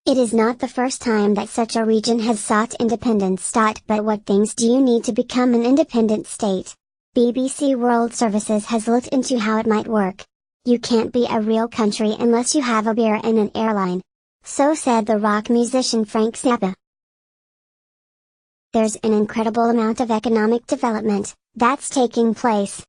It is not the first time that such a region has sought independence. But what things do you need to become an independent state? BBC World Services has looked into how it might work. You can't be a real country unless you have a beer and an airline. So said the rock musician Frank Zappa. There's an incredible amount of economic development that's taking place.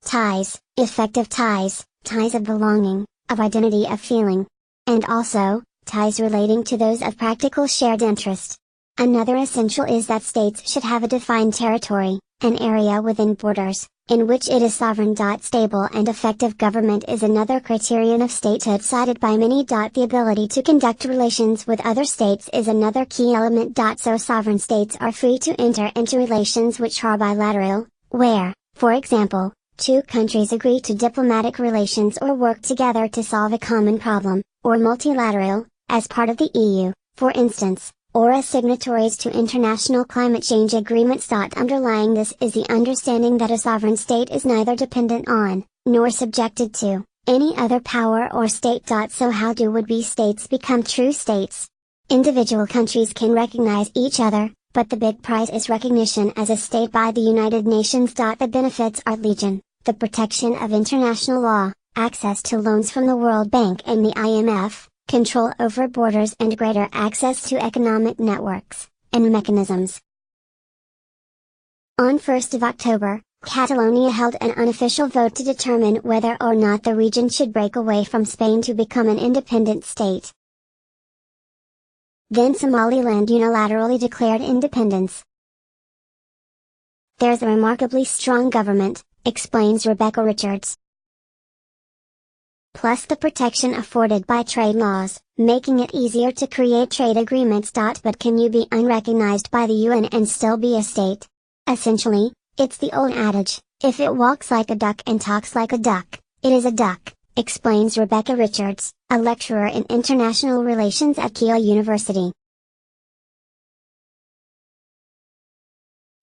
Ties, effective ties, ties of belonging, of identity, of feeling. And also, ties relating to those of practical shared interest. Another essential is that states should have a defined territory, an area within borders, in which it is sovereign. Stable and effective government is another criterion of statehood cited by many. The ability to conduct relations with other states is another key element. So sovereign states are free to enter into relations which are bilateral, where, for example, two countries agree to diplomatic relations or work together to solve a common problem, or multilateral, as part of the EU, for instance, or as signatories to international climate change agreements. Underlying this is the understanding that a sovereign state is neither dependent on, nor subjected to, any other power or state. So how do would-be states become true states? Individual countries can recognize each other, but the big prize is recognition as a state by the United Nations. The benefits are legion: the protection of international law, access to loans from the World Bank and the IMF, control over borders and greater access to economic networks and mechanisms. On 1st of October, Catalonia held an unofficial vote to determine whether or not the region should break away from Spain to become an independent state. Then Somaliland unilaterally declared independence. There's a remarkably strong government, explains Rebecca Richards. Plus the protection afforded by trade laws, making it easier to create trade agreements. But can you be unrecognized by the UN and still be a state? Essentially, it's the old adage, if it walks like a duck and talks like a duck, it is a duck, explains Rebecca Richards, a lecturer in international relations at Keele University.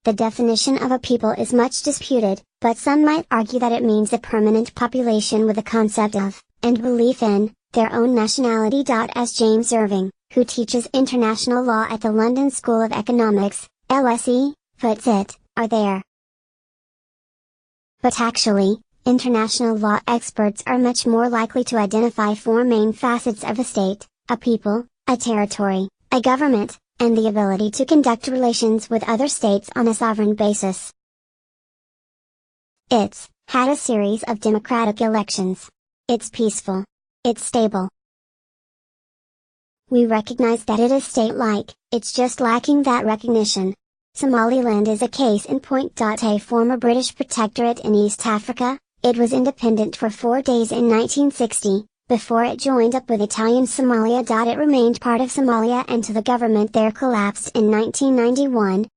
The definition of a people is much disputed, but some might argue that it means a permanent population with a concept of, and belief in, their own nationality. As James Irving, who teaches international law at the London School of Economics, LSE, puts it, are there. But actually, international law experts are much more likely to identify four main facets of a state: a people, a territory, a government, and the ability to conduct relations with other states on a sovereign basis. It's had a series of democratic elections. It's peaceful. It's stable. We recognize that it is state-like, it's just lacking that recognition. Somaliland is a case in point. A former British protectorate in East Africa, it was independent for 4 days in 1960, before it joined up with Italian Somalia. It remained part of Somalia until the government there collapsed in 1991,